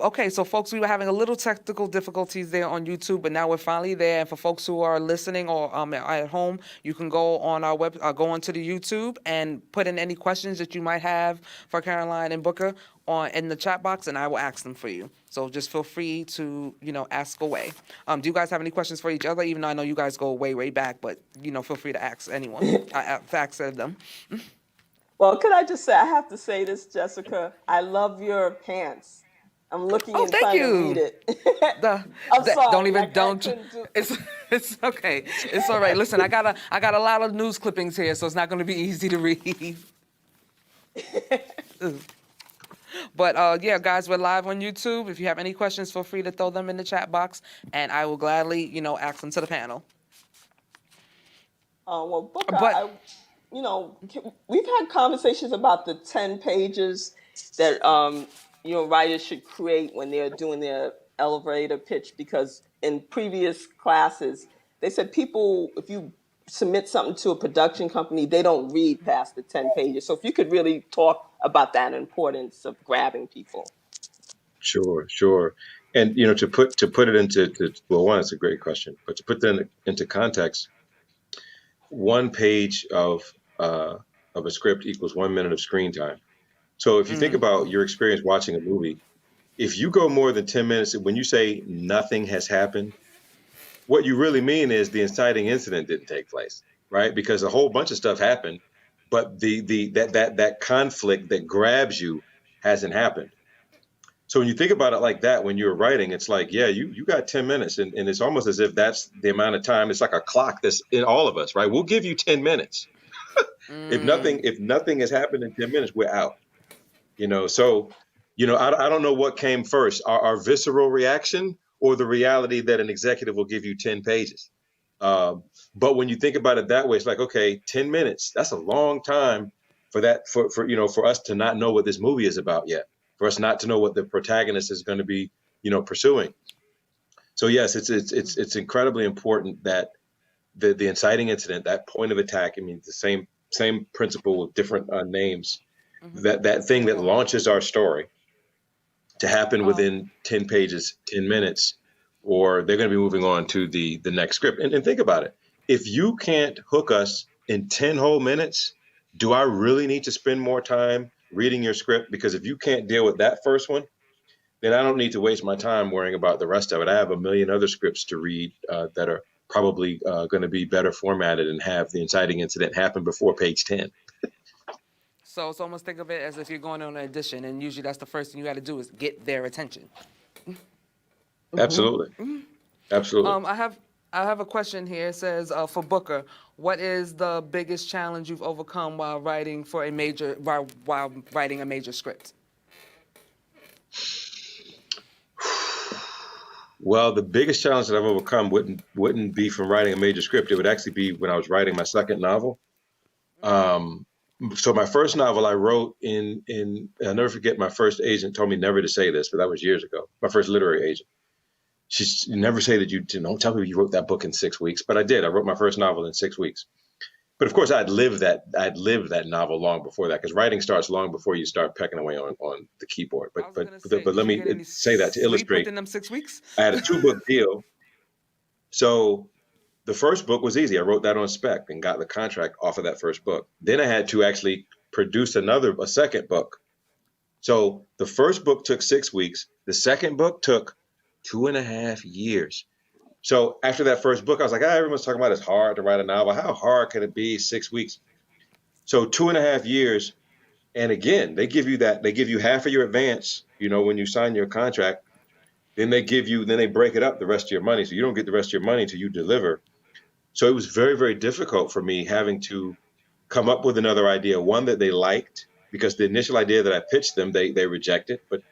Speaker 3: Okay, so folks, we were having a little technical difficulties there on YouTube, but now we're finally there. And for folks who are listening or at home, you can go on our go onto the YouTube and put in any questions that you might have for Caroline and Booker in the chat box, and I will ask them for you. So just feel free to ask away. Do you guys have any questions for each other? Even though I know you guys go way back, but feel free to ask anyone. Ask them.
Speaker 2: Well, could I just say, I have to say this, Jessica. I love your pants. I'm looking and
Speaker 3: thank
Speaker 2: trying
Speaker 3: you.
Speaker 2: to read it. I'm sorry.
Speaker 3: It's okay. It's all right. Listen, I got a lot of news clippings here, so it's not going to be easy to read. But yeah, guys, we're live on YouTube. If you have any questions, feel free to throw them in the chat box, and I will gladly, ask them to the panel.
Speaker 2: Well, Booker, we've had conversations about the 10 pages that writers should create when they're doing their elevator pitch, because in previous classes they said people, if you submit something to a production company, they don't read past the 10 pages. So if you could really talk about that importance of grabbing people.
Speaker 1: Sure. And to put it into well, one, it's a great question, but to put that into context, 1 page of a script equals 1 minute of screen time. So if you think about your experience watching a movie, if you go more than 10 minutes, when you say nothing has happened, what you really mean is the inciting incident didn't take place, right? Because a whole bunch of stuff happened, but that conflict that grabs you hasn't happened. So when you think about it like that, when you're writing, it's like, yeah, you got 10 minutes, and it's almost as if that's the amount of time. It's like a clock that's in all of us, right? We'll give you 10 minutes. If nothing has happened in 10 minutes, we're out. So I don't know what came first, our visceral reaction or the reality that an executive will give you 10 pages. But when you think about it that way, it's like, okay, 10 minutes, that's a long time for that, for us to not know what this movie is about yet, for us not to know what the protagonist is going to be, pursuing. So yes, it's incredibly important that the inciting incident, that point of attack, I mean, the same principle with different names, that thing that launches our story to happen within 10 pages, 10 minutes, or they're going to be moving on to the next script. And think about it. If you can't hook us in 10 whole minutes, do I really need to spend more time reading your script? Because if you can't deal with that first one, then I don't need to waste my time worrying about the rest of it. I have a million other scripts to read that are probably going to be better formatted and have the inciting incident happen before page 10.
Speaker 3: So it's almost think of it as if you're going on an audition, and usually that's the first thing you got to do is get their attention.
Speaker 1: Absolutely. Absolutely.
Speaker 3: I have a question here. It says, for Booker, what is the biggest challenge you've overcome while writing a major script?
Speaker 1: Well, the biggest challenge that I've overcome wouldn't be from writing a major script. It would actually be when I was writing my second novel. So my first novel I wrote I'll never forget, my first agent told me never to say this, but that was years ago. My first literary agent. She never say that don't tell me you wrote that book in 6 weeks, but I did. I wrote my first novel in 6 weeks. But of course I'd lived that novel long before that, because writing starts long before you start pecking away on the keyboard. But let me say that to illustrate.
Speaker 3: Within them 6 weeks?
Speaker 1: I had a 2-book deal. So the first book was easy. I wrote that on spec and got the contract off of that first book. Then I had to actually produce a second book. So the first book took 6 weeks. The second book took 2.5 years. So after that first book, I was like, everyone's talking about it's hard to write a novel. How hard can it be? 6 weeks. So 2.5 years. And again, they give you half of your advance, when you sign your contract. Then they break it up, the rest of your money. So you don't get the rest of your money until you deliver. So it was very, very difficult for me having to come up with another idea, one that they liked, because the initial idea that I pitched them, they rejected. But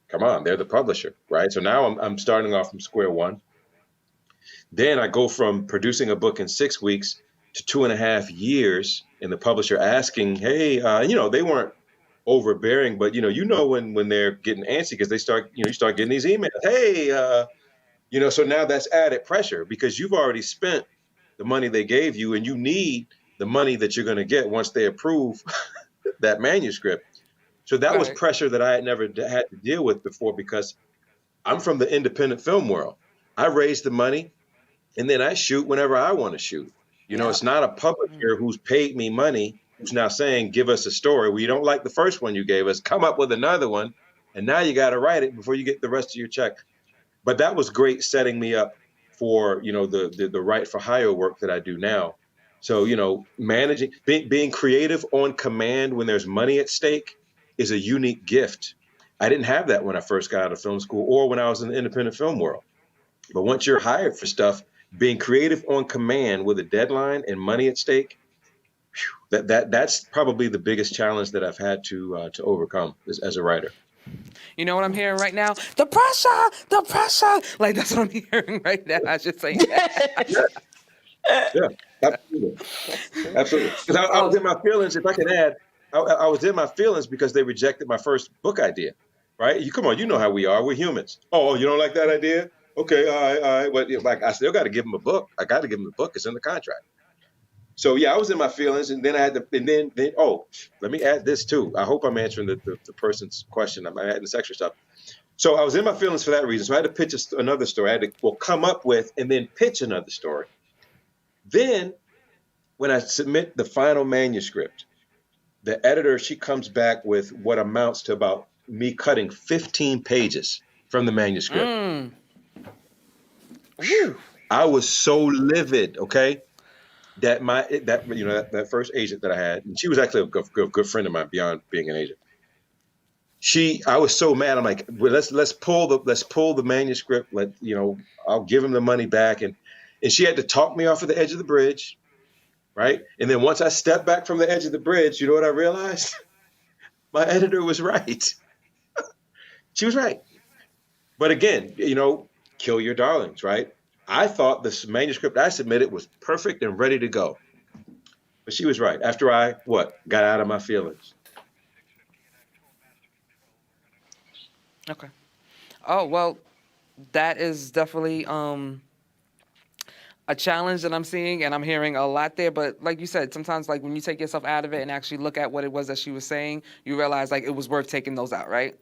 Speaker 1: come on, they're the publisher, right? So now I'm starting off from square one. Then I go from producing a book in 6 weeks to 2.5 years, and the publisher asking, hey, they weren't overbearing, but when they're getting antsy because they start, you start getting these emails. Hey, so now that's added pressure because you've already spent the money they gave you, and you need the money that you're going to get once they approve that manuscript. So that was pressure that I had never had to deal with before, because I'm from the independent film world. I raise the money and then I shoot whenever I want to shoot. It's not a publisher who's paid me money who's now saying, give us a story. We don't like the first one you gave us. Come up with another one. And now you got to write it before you get the rest of your check. But that was great setting me up for, the right for hire work that I do now. So, managing, being creative on command when there's money at stake is a unique gift. I didn't have that when I first got out of film school or when I was in the independent film world. But once you're hired for stuff, being creative on command with a deadline and money at stake, that's probably the biggest challenge that I've had to overcome as a writer.
Speaker 3: You know what I'm hearing right now? The pressure. Like, that's what I'm hearing right now. I should say that.
Speaker 1: Yeah, absolutely. Because I was in my feelings, if I can add, I was in my feelings because they rejected my first book idea, right? Come on, you know how we are. We're humans. Oh, you don't like that idea? Okay, all right. But like, I still got to give them a book. I got to give them the book. It's in the contract. So yeah, I was in my feelings, and then I had to, and then let me add this too. I hope I'm answering the person's question. I'm adding this extra stuff. So I was in my feelings for that reason. So I had to pitch another story. I had to come up with and then pitch another story. Then when I submit the final manuscript, the editor, she comes back with what amounts to about me cutting 15 pages from the manuscript. I was so livid, okay, that first agent that I had, and she was actually a good friend of mine beyond being an agent. I was so mad. I'm like, well, let's pull the manuscript. I'll give him the money back, and she had to talk me off of the edge of the bridge, right? And then once I stepped back from the edge of the bridge, you know what I realized? My editor was right. She was right. But again, kill your darlings, right? I thought this manuscript I submitted was perfect and ready to go. But she was right. After I, got out of my feelings.
Speaker 3: Okay. Oh, well, that is definitely a challenge that I'm seeing, and I'm hearing a lot there. But like you said, sometimes like when you take yourself out of it and actually look at what it was that she was saying, you realize like it was worth taking those out, right?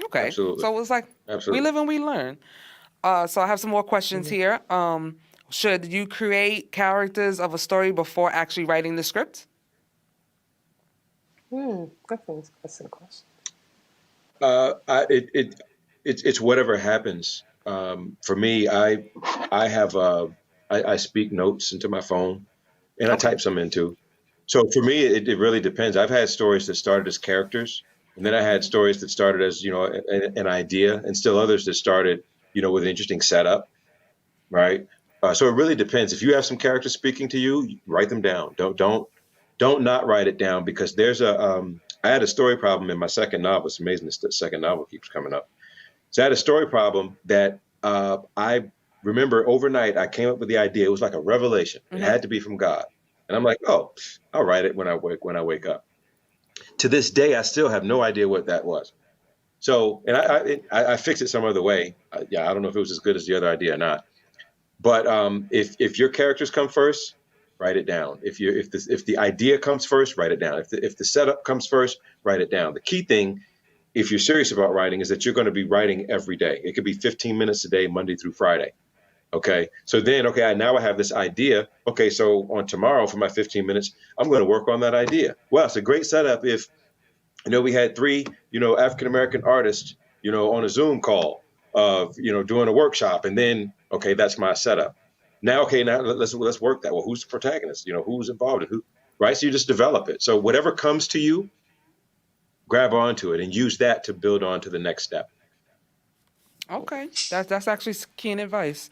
Speaker 3: Okay.
Speaker 1: Absolutely.
Speaker 3: So it's like we live and we learn. So I have some more questions here. Should you create characters of a story before actually writing the script?
Speaker 2: That's a question.
Speaker 1: It's whatever happens. For me, I have I speak notes into my phone, and I type some into. So for me, it really depends. I've had stories that started as characters, and then I had stories that started as an idea, and still others that started with an interesting setup, right? So it really depends. If you have some characters speaking to you, write them down. Don't not write it down, because there's I had a story problem in my second novel. It's amazing this second novel keeps coming up. So I had a story problem that I remember overnight I came up with the idea. It was like a revelation. It had to be from God. And I'm like, oh, I'll write it when I wake up. To this day, I still have no idea what that was. So, and I fixed it some other way. I don't know if it was as good as the other idea or not. But if your characters come first, write it down. If the idea comes first, write it down. If the setup comes first, write it down. The key thing, if you're serious about writing, is that you're going to be writing every day. It could be 15 minutes a day, Monday through Friday. Okay. So then, now I have this idea. Okay. So on tomorrow for my 15 minutes, I'm going to work on that idea. Well, it's a great setup if, we had 3, African-American artists, on a Zoom call of, doing a workshop. And then, okay, that's my setup. Now let's work that. Well, who's the protagonist? Who's involved in who, right? So you just develop it. So whatever comes to you, grab onto it and use that to build on to the next step.
Speaker 3: Okay, that's actually keen advice.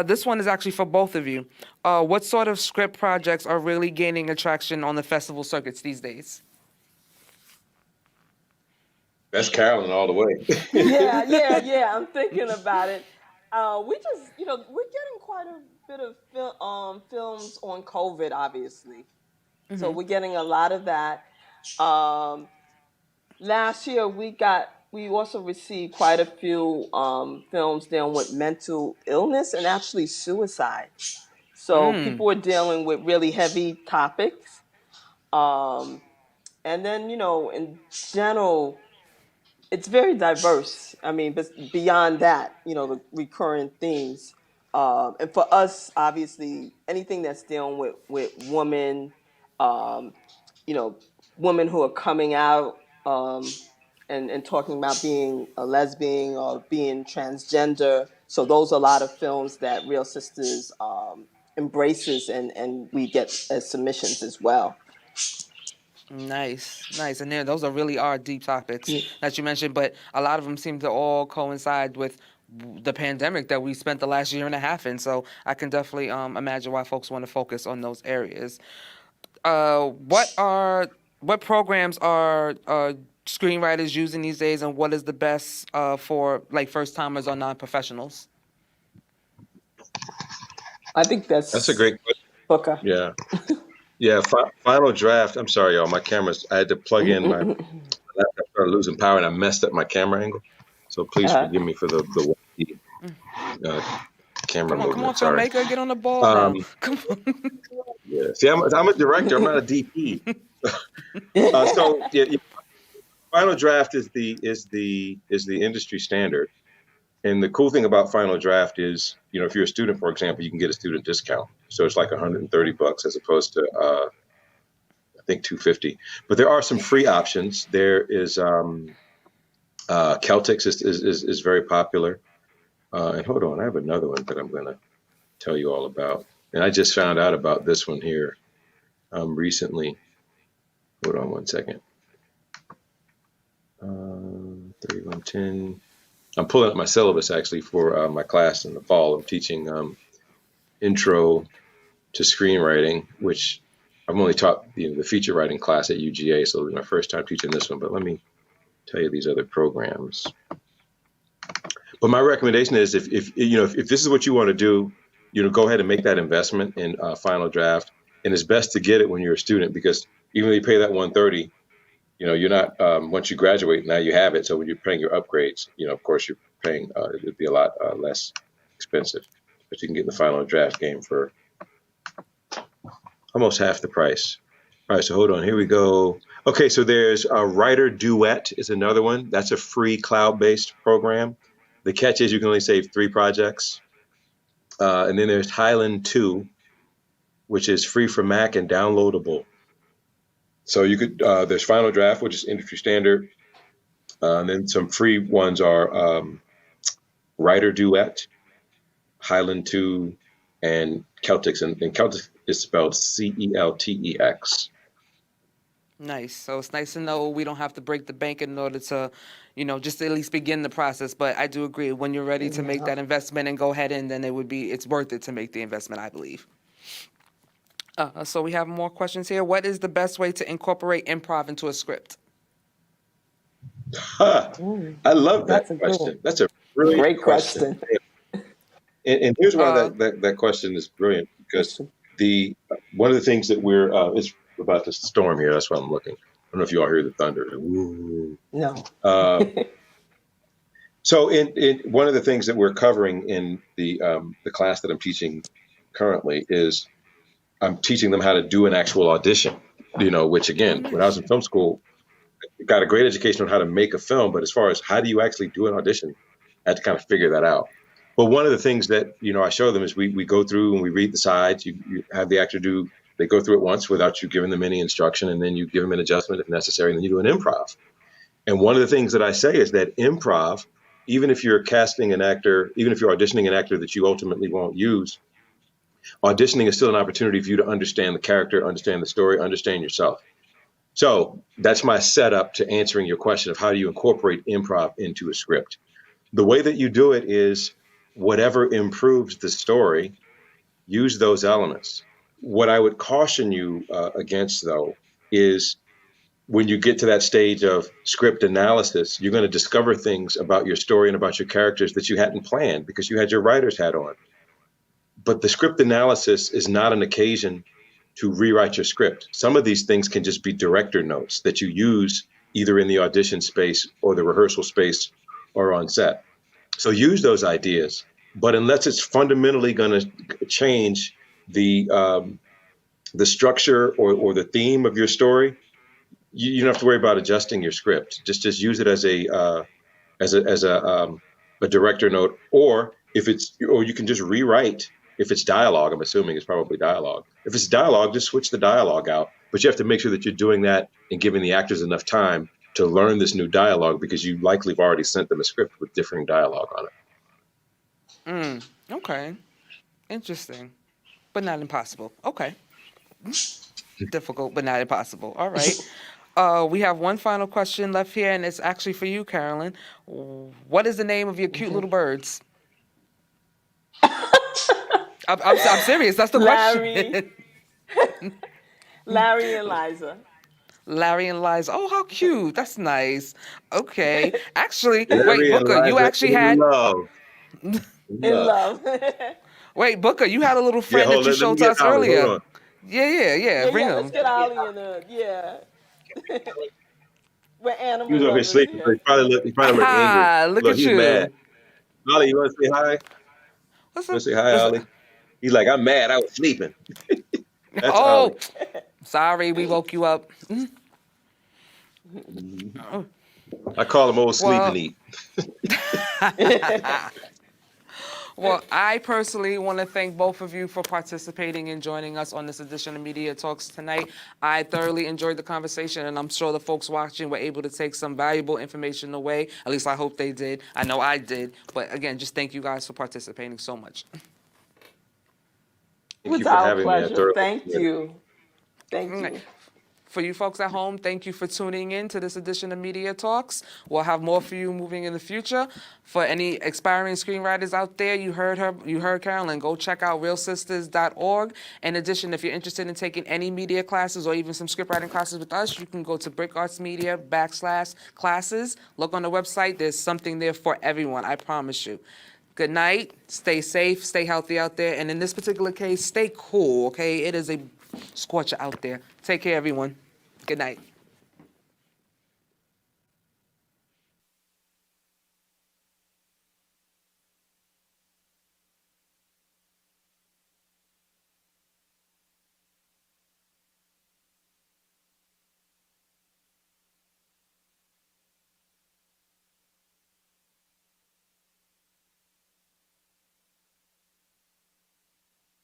Speaker 3: This one is actually for both of you. What sort of script projects are really gaining attraction on the festival circuits these days?
Speaker 1: That's Carolyn all the way.
Speaker 2: Yeah. I'm thinking about it. We just, we're getting quite a bit of films on COVID, obviously. So we're getting a lot of that. Last year we also received quite a few films dealing with mental illness and actually suicide. So people were dealing with really heavy topics. And then, in general, it's very diverse. I mean, but beyond that, the recurring themes. And for us, obviously, anything that's dealing with women, women who are coming out and talking about being a lesbian or being transgender. So those are a lot of films that Real Sisters embraces and we get as submissions as well.
Speaker 3: Nice. And those really are deep topics that you mentioned, but a lot of them seem to all coincide with the pandemic that we spent the last year and a half in. So I can definitely imagine why folks want to focus on those areas. What programs are screenwriters using these days, and what is the best for like first timers or non-professionals?
Speaker 2: I think that's
Speaker 1: a great question.
Speaker 2: Booker.
Speaker 1: Yeah. Yeah, Final Draft. I'm sorry, y'all. My camera's. I had to plug in my laptop. Started losing power, and I messed up my camera angle. So please forgive me for the camera movement.
Speaker 3: Come on,
Speaker 1: sorry.
Speaker 3: filmmaker, get on the ball now. Come on.
Speaker 1: Yeah. See, I'm a director. I'm not a DP. Final Draft is the industry standard. And the cool thing about Final Draft is, if you're a student, for example, you can get a student discount. So it's like $130 as opposed to, I think, $250. But there are some free options. There is Celtics is very popular. And hold on, I have another one that I'm going to tell you all about. And I just found out about this one here recently. Hold on one second. 3110. I'm pulling up my syllabus actually for my class in the fall. I'm teaching intro to screenwriting, which I've only taught the feature writing class at UGA, so it was my first time teaching this one. But let me tell you these other programs. But my recommendation is if you know if this is what you want to do, go ahead and make that investment in Final Draft. And it's best to get it when you're a student, because even though you pay that $130, you're not once you graduate, now you have it. So when you're paying your upgrades, of course you're paying it'd be a lot less expensive. But you can get the Final Draft game for almost half the price. All right, so hold on, here we go. Okay, so there's a Writer Duet is another one. That's a free cloud-based program. The catch is you can only save 3 projects. And then there's Highland 2, which is free for Mac and downloadable. So you could, there's Final Draft, which is industry standard. And then some free ones are Writer Duet, Highland 2, and Celtics. And Celtics is spelled CELTEX.
Speaker 3: Nice. So it's nice to know we don't have to break the bank in order to, just at least begin the process. But I do agree, when you're ready to make that investment and go ahead in, then it's worth it to make the investment, I believe. So we have more questions here. What is the best way to incorporate improv into a script?
Speaker 1: I love that question. That's a really
Speaker 2: great question.
Speaker 1: And here's why that question is brilliant, because one of the things that we're it's about to storm here. That's why I'm looking. I don't know if you all hear the thunder. Woo.
Speaker 2: No.
Speaker 1: So in one of the things that we're covering in the class that I'm teaching currently is I'm teaching them how to do an actual audition, which again, when I was in film school, I got a great education on how to make a film, but as far as how do you actually do an audition, I had to kind of figure that out. But one of the things that, I show them is we go through and we read the sides. You have the actor they go through it once without you giving them any instruction, and then you give them an adjustment if necessary, and then you do an improv. And one of the things that I say is that improv, even if you're casting an actor, even if you're auditioning an actor that you ultimately won't use, auditioning is still an opportunity for you to understand the character, understand the story, understand yourself. So that's my setup to answering your question of how do you incorporate improv into a script. The way that you do it is whatever improves the story, use those elements. What I would caution you against, though, is when you get to that stage of script analysis, you're going to discover things about your story and about your characters that you hadn't planned because you had your writer's hat on. But the script analysis is not an occasion to rewrite your script. Some of these things can just be director notes that you use either in the audition space or the rehearsal space or on set. So use those ideas, but unless it's fundamentally going to change the structure or the theme of your story, you don't have to worry about adjusting your script. Just use it as a director note, or you can just rewrite. If it's dialogue, I'm assuming it's probably dialogue. If it's dialogue, just switch the dialogue out. But you have to make sure that you're doing that and giving the actors enough time to learn this new dialogue, because you likely have already sent them a script with differing dialogue on it.
Speaker 3: Okay. Interesting. But not impossible. Okay. Difficult, but not impossible. All right. We have one final question left here, and it's actually for you, Carolyn. What is the name of your cute little birds? I'm serious. That's the question.
Speaker 2: Larry and Liza.
Speaker 3: Larry and Liza. Oh, how cute. That's nice. Okay. Actually,
Speaker 1: Larry
Speaker 3: wait, Booker, you actually had...
Speaker 2: In love.
Speaker 3: Wait, Booker, you had a little friend that you showed to us earlier. Yeah. Bring him.
Speaker 2: Let's get Ollie in the, We're animals.
Speaker 1: He was over here sleeping. He probably looked angry.
Speaker 3: Look at
Speaker 1: he's
Speaker 3: you.
Speaker 1: Mad. Ollie, you want to say hi? You want to say hi, Ollie? He's like, I'm mad. I was sleeping. That's Ollie.
Speaker 3: Sorry, we woke you up.
Speaker 1: I call him old sleep and eat.
Speaker 3: Well, I personally want to thank both of you for participating and joining us on this edition of Media Talks tonight. I thoroughly enjoyed the conversation, and I'm sure the folks watching were able to take some valuable information away. At least I hope they did. I know I did. But again, just thank you guys for participating so much.
Speaker 2: It was our pleasure. Thank you. Thank you.
Speaker 3: For you folks at home, thank you for tuning in to this edition of Media Talks. We'll have more for you moving in the future. For any aspiring screenwriters out there, you heard Carolyn, go check out realsisters.org. In addition, if you're interested in taking any media classes or even some scriptwriting classes with us, you can go to BRIC Arts Media /classes. Look on the website. There's something there for everyone, I promise you. Good night. Stay safe. Stay healthy out there. And in this particular case, stay cool, okay? It is a scorcher out there. Take care, everyone. Good night.